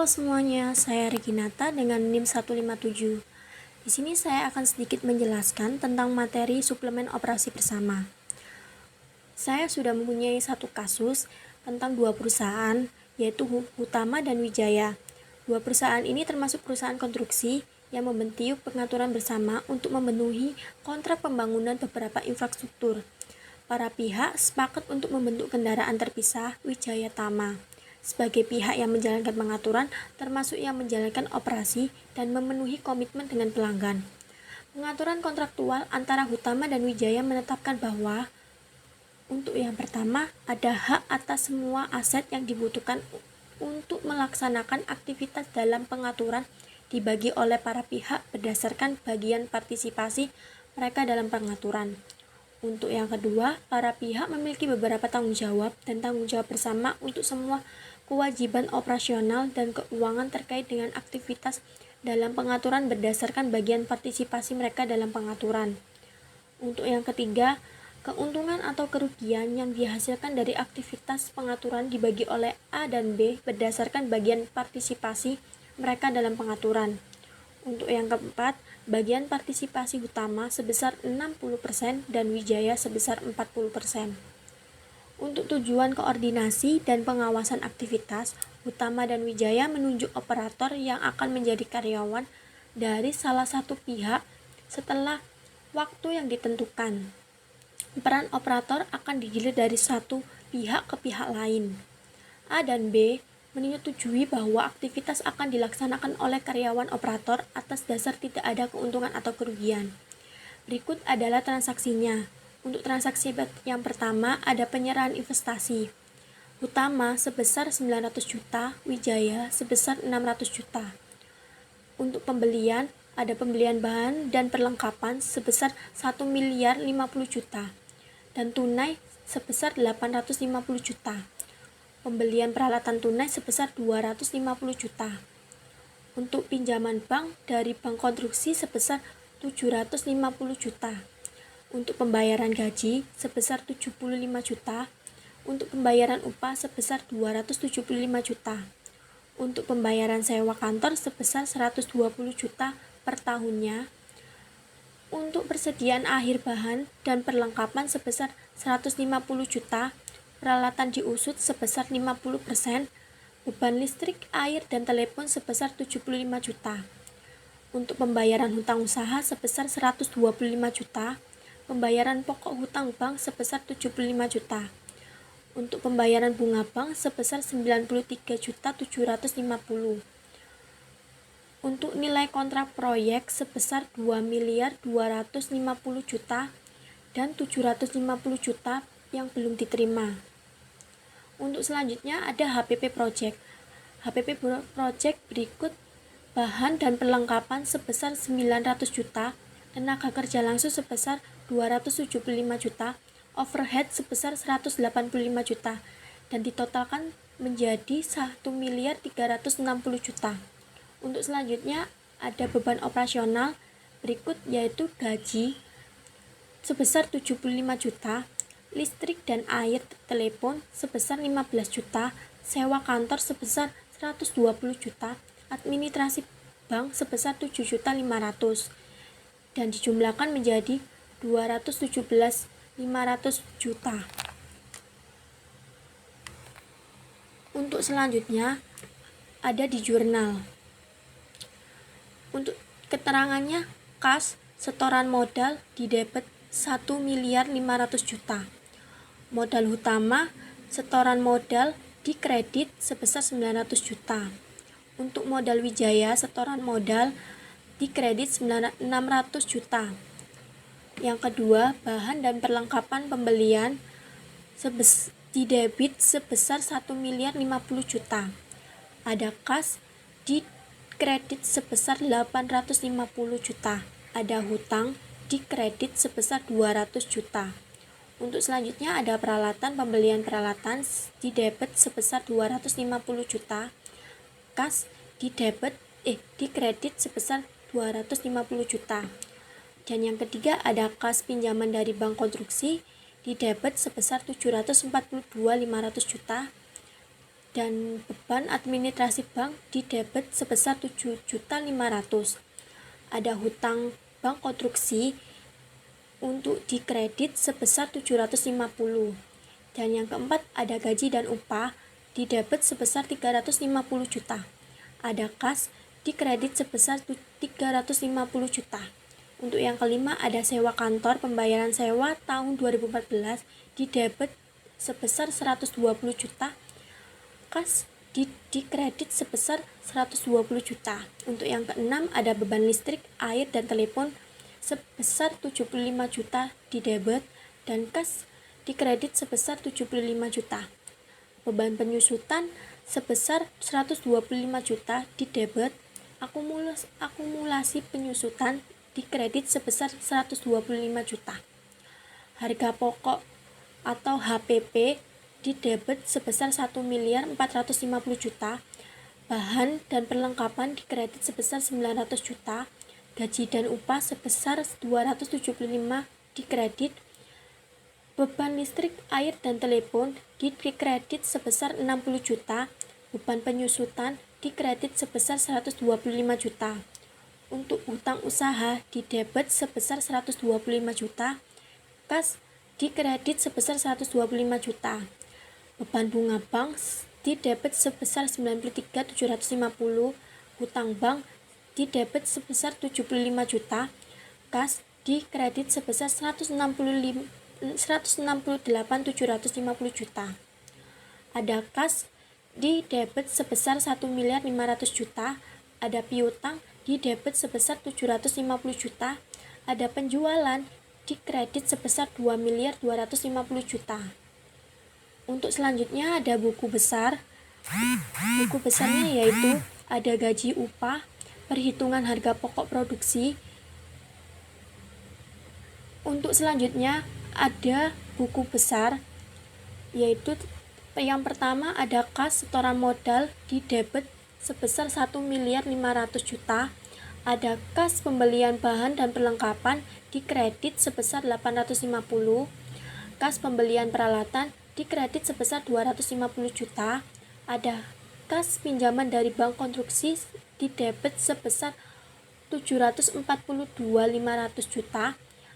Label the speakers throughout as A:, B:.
A: Halo semuanya, saya Reginata dengan NIM 157. Di sini saya akan sedikit menjelaskan tentang materi suplemen operasi bersama. Saya sudah mempunyai satu kasus tentang dua perusahaan, yaitu Hutama dan Wijaya. Dua perusahaan ini termasuk perusahaan konstruksi yang membentuk pengaturan bersama untuk memenuhi kontrak pembangunan beberapa infrastruktur. Para pihak sepakat untuk membentuk kendaraan terpisah Wijaya Tama sebagai pihak yang menjalankan pengaturan, termasuk yang menjalankan operasi dan memenuhi komitmen dengan pelanggan. Pengaturan kontraktual antara Hutama dan Wijaya menetapkan bahwa untuk yang pertama, ada hak atas semua aset yang dibutuhkan untuk melaksanakan aktivitas dalam pengaturan dibagi oleh para pihak berdasarkan bagian partisipasi mereka dalam pengaturan. Untuk yang kedua, para pihak memiliki beberapa tanggung jawab dan tanggung jawab bersama untuk semua kewajiban operasional dan keuangan terkait dengan aktivitas dalam pengaturan berdasarkan bagian partisipasi mereka dalam pengaturan. Untuk yang ketiga, keuntungan atau kerugian yang dihasilkan dari aktivitas pengaturan dibagi oleh A dan B berdasarkan bagian partisipasi mereka dalam pengaturan. Untuk yang keempat, bagian partisipasi Hutama sebesar 60% dan Wijaya sebesar 40%. Untuk tujuan koordinasi dan pengawasan aktivitas, Hutama dan Wijaya menunjuk operator yang akan menjadi karyawan dari salah satu pihak setelah waktu yang ditentukan. Peran operator akan digilir dari satu pihak ke pihak lain. A dan B menyetujui bahwa aktivitas akan dilaksanakan oleh karyawan operator atas dasar tidak ada keuntungan atau kerugian. Berikut adalah transaksinya. Untuk transaksi yang pertama ada penyerahan investasi. Hutama sebesar 900 juta, Wijaya sebesar 600 juta. Untuk pembelian, ada pembelian bahan dan perlengkapan sebesar 1 miliar 50 juta dan tunai sebesar 850 juta. Pembelian peralatan tunai sebesar 250 juta. Untuk pinjaman bank dari bank konstruksi sebesar 750 juta. Untuk pembayaran gaji sebesar 75 juta. Untuk pembayaran upah sebesar 275 juta. Untuk pembayaran sewa kantor sebesar 120 juta per tahunnya. Untuk persediaan akhir bahan dan perlengkapan sebesar 150 juta. Peralatan diusut sebesar 50%, beban listrik, air, dan telepon sebesar 75 juta. Untuk pembayaran hutang usaha sebesar 125 juta, pembayaran pokok hutang bank sebesar 75 juta. Untuk pembayaran bunga bank sebesar 93.750. Untuk nilai kontrak proyek sebesar 2 miliar 250 juta dan 750 juta yang belum diterima. Untuk selanjutnya ada HPP Project. HPP Project berikut bahan dan perlengkapan sebesar 900 juta, tenaga kerja langsung sebesar 275 juta, overhead sebesar 185 juta, dan ditotalkan menjadi 1 miliar 360 juta. Untuk selanjutnya ada beban operasional berikut yaitu gaji sebesar 75 juta, listrik dan air telepon sebesar 15 juta, sewa kantor sebesar 120 juta, administrasi bank sebesar 7.500.000 dan dijumlahkan menjadi 217.500 juta. Untuk selanjutnya ada di jurnal. Untuk keterangannya, kas setoran modal di debit 1 miliar 500 juta. Modal Hutama, setoran modal di kredit sebesar 900 juta. Untuk modal Wijaya, setoran modal di kredit 600 juta. Yang kedua, bahan dan perlengkapan pembelian di debit sebesar 1 miliar 50 juta. Ada kas di kredit sebesar 850 juta. Ada hutang di kredit sebesar 200 juta. Untuk selanjutnya ada peralatan, pembelian peralatan di debit sebesar 250 juta, kas di kredit sebesar 250 juta. Dan yang ketiga ada kas pinjaman dari bank konstruksi di debit sebesar 742.500 juta dan beban administrasi bank di debit sebesar 7.500.000. Ada hutang bank konstruksi untuk dikredit sebesar 750. Dan yang keempat, ada gaji dan upah di debit sebesar 350 juta. Ada kas dikredit sebesar 350 juta. Untuk yang kelima, ada sewa kantor pembayaran sewa tahun 2014 di debit sebesar 120 juta. Kas dikredit sebesar 120 juta. Untuk yang keenam, ada beban listrik, air, dan telepon sebesar 75 juta di debit dan kas dikredit sebesar 75 juta. Beban penyusutan sebesar 125 juta di debit, akumulasi penyusutan dikredit sebesar 125 juta. Harga pokok atau HPP di debit sebesar 1.450 juta, bahan dan perlengkapan dikredit sebesar 900 juta, gaji dan upah sebesar 275 dikredit, beban listrik, air, dan telepon dikredit sebesar 60 juta, beban penyusutan dikredit sebesar 125 juta. Untuk hutang usaha di debit sebesar 125 juta, kas dikredit sebesar 125 juta. Beban bunga bank di debit sebesar 93.750, hutang bank di debit sebesar 75 juta, kas dikredit sebesar 168.750 juta. Ada kas di debit sebesar 1.500.000 juta, ada piutang di debit sebesar 750 juta, ada penjualan di kredit sebesar 2.250 juta. Untuk selanjutnya ada buku besar. Buku besarnya yaitu ada gaji upah, perhitungan harga pokok produksi. Untuk selanjutnya ada buku besar, yaitu yang pertama ada kas setoran modal di debit sebesar 1.500.000 juta, ada kas pembelian bahan dan perlengkapan di kredit sebesar 850, kas pembelian peralatan di kredit sebesar 250 juta, ada kas pinjaman dari bank konstruksi di debit sebesar 742.500 juta,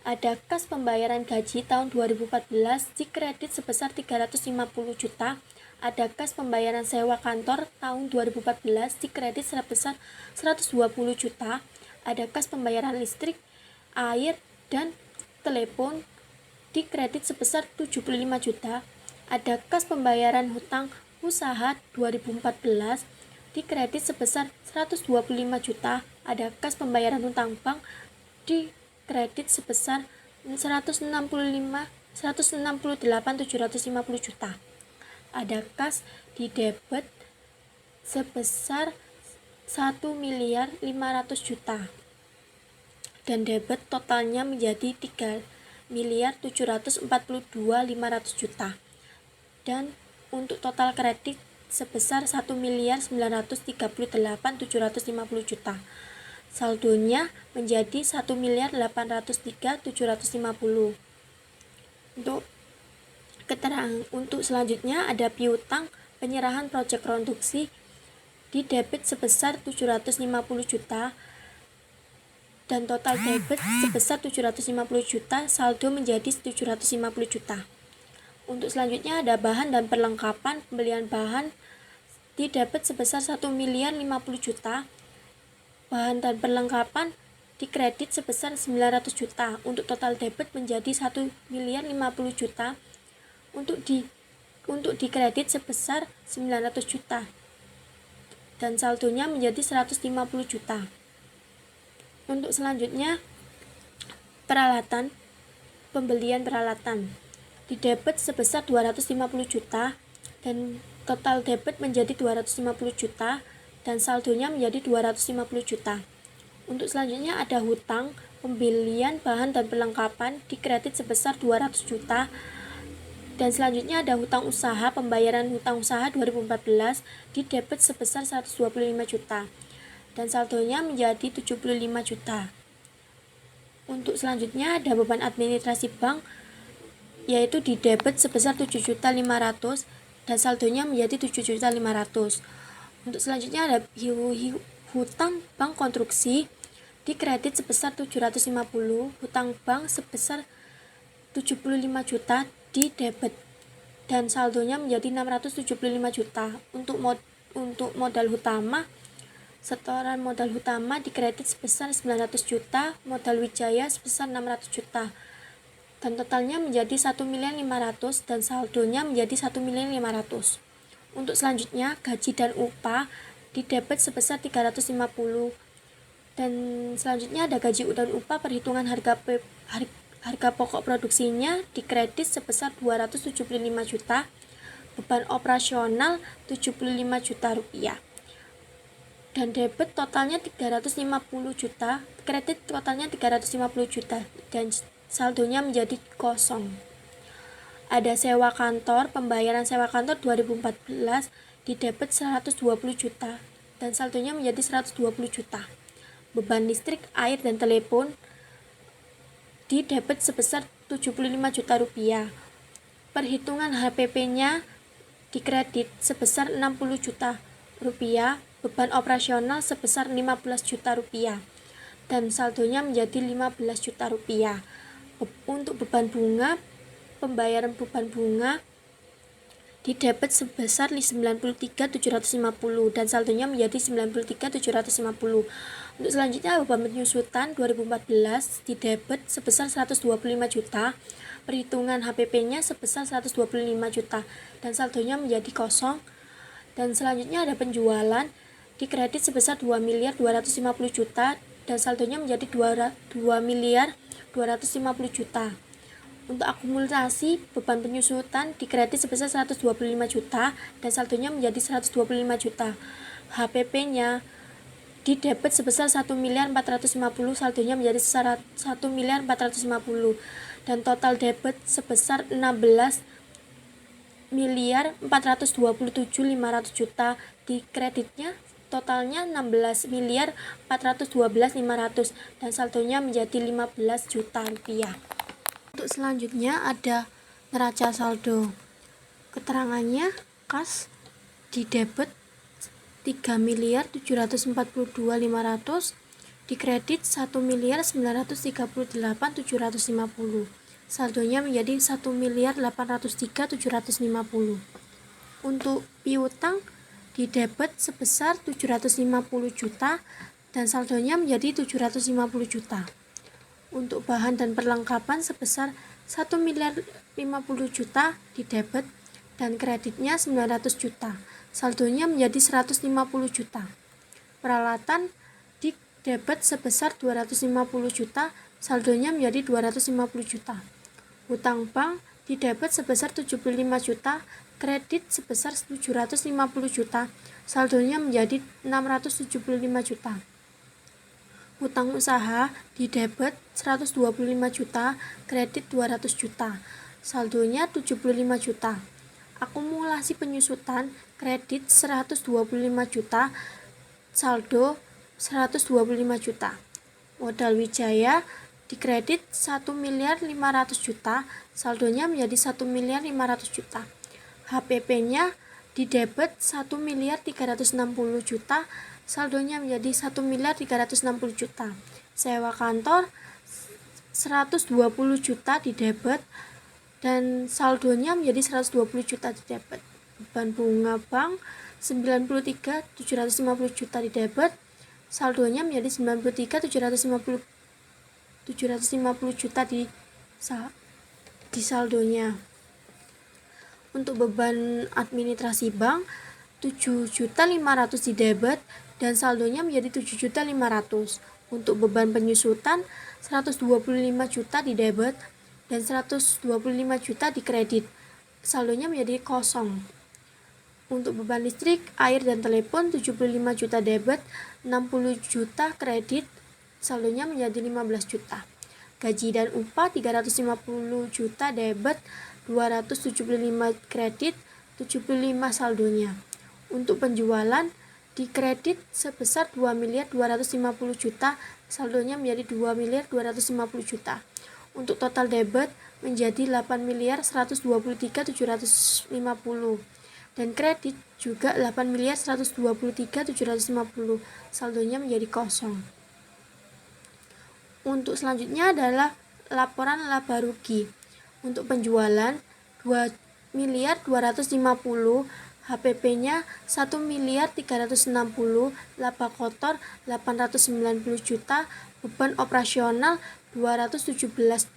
A: ada kas pembayaran gaji tahun 2014 di kredit sebesar 350 juta, ada kas pembayaran sewa kantor tahun 2014 di kredit sebesar 120 juta, ada kas pembayaran listrik, air, dan telepon di kredit sebesar 75 juta, ada kas pembayaran hutang usaha 2014 di kredit sebesar 125 juta, ada kas pembayaran hutang bank di kredit sebesar 168.750 juta. Ada kas di debit sebesar 1.500.000 juta dan debit totalnya menjadi 3.742.500 juta. Dan untuk total kredit sebesar 1.938.750 juta. Saldonya menjadi 1.803.750. Untuk selanjutnya ada piutang penyerahan proyek produksi di debit sebesar 750 juta dan total debit sebesar 750 juta, saldo menjadi 750 juta. Untuk selanjutnya ada bahan dan perlengkapan pembelian bahan di debit sebesar 1.050 juta, bahan dan perlengkapan di kredit sebesar 900 juta. Untuk total debit menjadi 1.050 juta, untuk di kredit sebesar 900 juta dan saldonya menjadi 150 juta. Untuk selanjutnya peralatan, pembelian peralatan di debit sebesar 250 juta dan total debit menjadi 250 juta dan saldonya menjadi 250 juta. Untuk selanjutnya ada hutang pembelian bahan dan perlengkapan di kredit sebesar 200 juta dan selanjutnya ada hutang usaha, pembayaran hutang usaha 2014 di debit sebesar 125 juta dan saldonya menjadi 75 juta. Untuk selanjutnya ada beban administrasi bank, yaitu di debit sebesar 7.500.000 dan saldonya menjadi 7.500.000. Untuk selanjutnya ada hutang bank konstruksi dikredit sebesar 750, hutang bank sebesar 75 juta di debit dan saldonya menjadi 675 juta. Untuk modal utama, setoran modal utama dikredit sebesar 900 juta, modal Wijaya sebesar 600 juta. Dan totalnya menjadi 1.500.000 dan saldonya menjadi 1.500.000. Untuk selanjutnya, gaji dan upah di debit sebesar 350. Dan selanjutnya ada gaji dan upah perhitungan harga pokok produksinya dikredit sebesar 275 juta, beban operasional 75 juta rupiah. Dan debit totalnya 350 juta, kredit totalnya 350 juta dan saldonya menjadi kosong. Ada sewa kantor, pembayaran sewa kantor 2014 di debit 120 juta dan saldonya menjadi 120 juta. Beban listrik, air, dan telepon di debit sebesar 75 juta rupiah. Perhitungan HPP-nya dikredit sebesar 60 juta rupiah, beban operasional sebesar 15 juta rupiah dan saldonya menjadi 15 juta rupiah. Untuk beban bunga, pembayaran beban bunga di debit sebesar 93.750 dan saldonya menjadi 93.750. Untuk selanjutnya beban penyusutan 2014 di debit sebesar 125 juta, perhitungan HPP-nya sebesar 125 juta dan saldonya menjadi kosong. Dan selanjutnya ada penjualan di kredit sebesar 2.250 juta dan saldonya menjadi 2.250 juta. Untuk akumulasi beban penyusutan di kredit sebesar 125 juta dan saldonya menjadi 125 juta. HPP-nya di debit sebesar 1.450, saldonya menjadi 1.450 dan total debit sebesar 16.427.500 juta. Di kreditnya totalnya 16.412.500 dan saldonya menjadi 15 juta rupiah. Untuk selanjutnya ada neraca saldo. Keterangannya kas di debit 3.742.500, di kredit 1.938.750. Saldonya menjadi 1.803.750. Untuk piutang di debit sebesar 750 juta dan saldonya menjadi 750 juta. Untuk bahan dan perlengkapan sebesar 1.050 juta di debit dan kreditnya 900 juta. Saldonya menjadi 150 juta. Peralatan di debit sebesar 250 juta, saldonya menjadi 250 juta. Hutang bank di debit sebesar 75 juta, kredit sebesar 750 juta, saldonya menjadi 675 juta. Hutang usaha di debit 125 juta, kredit 200 juta, saldonya 75 juta. Akumulasi penyusutan kredit 125 juta, saldo 125 juta. Modal Wijaya di kredit 1.500.000 juta, saldonya menjadi 1.500.000 juta. HPP-nya di debit 1.360 juta, saldonya menjadi 1.360 juta. Sewa kantor 120 juta di debit dan saldonya menjadi 120 juta di debit. Beban bunga bank 93.750 juta di debit, saldonya menjadi 93.750 juta di saldonya. Untuk beban administrasi bank 7.500 di debit dan saldonya menjadi 7.500. Untuk beban penyusutan 125 juta di debit dan 125 juta di kredit, saldonya menjadi kosong. Untuk beban listrik, air, dan telepon 75 juta debit, 60 juta kredit, saldonya menjadi 15 juta. Gaji dan upah 350 juta debit, 275 kredit, 75 saldonya. Untuk penjualan di kredit sebesar 2.250 juta, saldonya menjadi 2.250 juta. Untuk total debit menjadi 8.123.750 Dan kredit juga 8.123.750, saldonya menjadi kosong. Untuk selanjutnya adalah laporan laba rugi. Untuk penjualan 2.250, HPP-nya 1.360, laba kotor 890 juta, beban operasional 217.500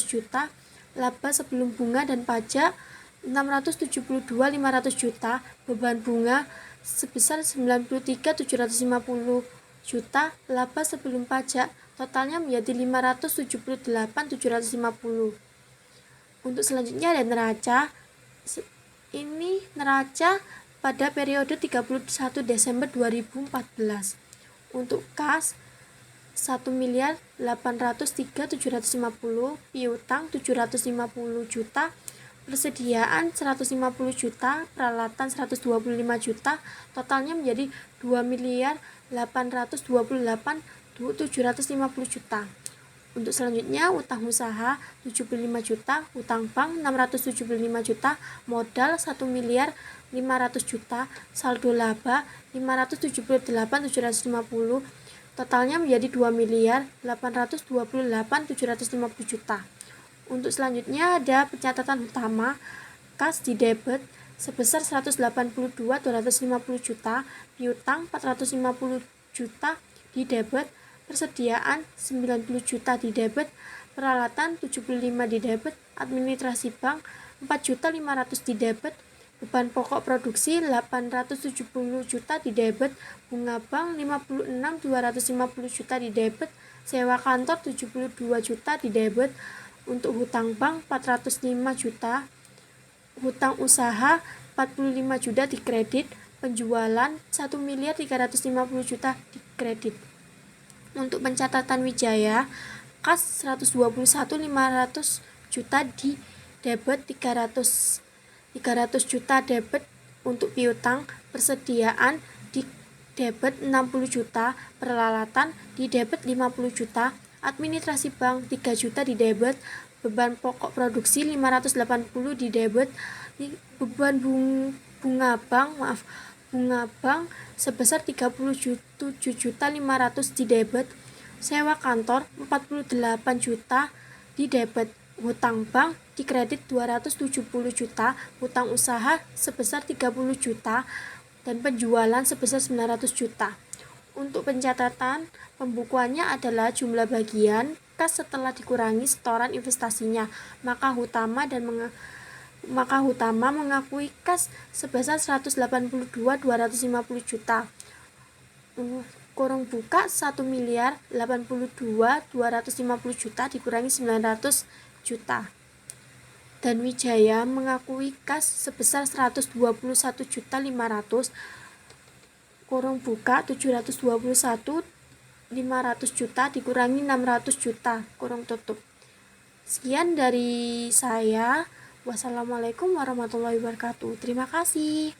A: juta, laba sebelum bunga dan pajak 672.500 juta, beban bunga sebesar 93.750 juta, laba sebelum pajak totalnya menjadi 578.750. Untuk selanjutnya ada neraca. Ini neraca pada periode 31 Desember 2014. Untuk kas 1.803.750, piutang 750 juta, persediaan 150 juta, peralatan 125 juta, totalnya menjadi 2.828.750 juta. Untuk selanjutnya utang usaha 75 juta, utang bank 675 juta, modal 1.500.000 juta, saldo laba 578.750, totalnya menjadi 2.828.750 juta. Untuk selanjutnya ada pencatatan utama. Kas di debit sebesar 182.250 juta, piutang 450 juta di debit, persediaan 90 juta di debit, peralatan 75 di debit, administrasi bank 4.500 di debit, beban pokok produksi 870 juta di debit, bunga bank 56.250 juta di debit, sewa kantor 72 juta di debit. Untuk hutang bank 405 juta, hutang usaha 45 juta di kredit, penjualan 1.350 juta di kredit. Untuk pencatatan Wijaya, kas 121.500 juta di debit, 300 juta debit. Untuk piutang, persediaan di debit 60 juta, peralatan di debit 50 juta, administrasi bank 3 juta di debit, beban pokok produksi 580 di debit, beban bunga bank sebesar 37.500 di debit, sewa kantor 48 juta di debit, hutang bank di kredit 270 juta, hutang usaha sebesar 30 juta, dan penjualan sebesar 900 juta. Untuk pencatatan pembukuannya adalah jumlah bagian kas setelah dikurangi setoran investasinya, maka Hutama mengakui kas sebesar 182.250 juta. Kurung buka 1.082.250 juta dikurangi 900 juta. Dan Wijaya mengakui kas sebesar 121.500, kurung buka 721.500 juta dikurangi 600 juta, kurung tutup. Sekian dari saya. Wassalamualaikum warahmatullahi wabarakatuh. Terima kasih.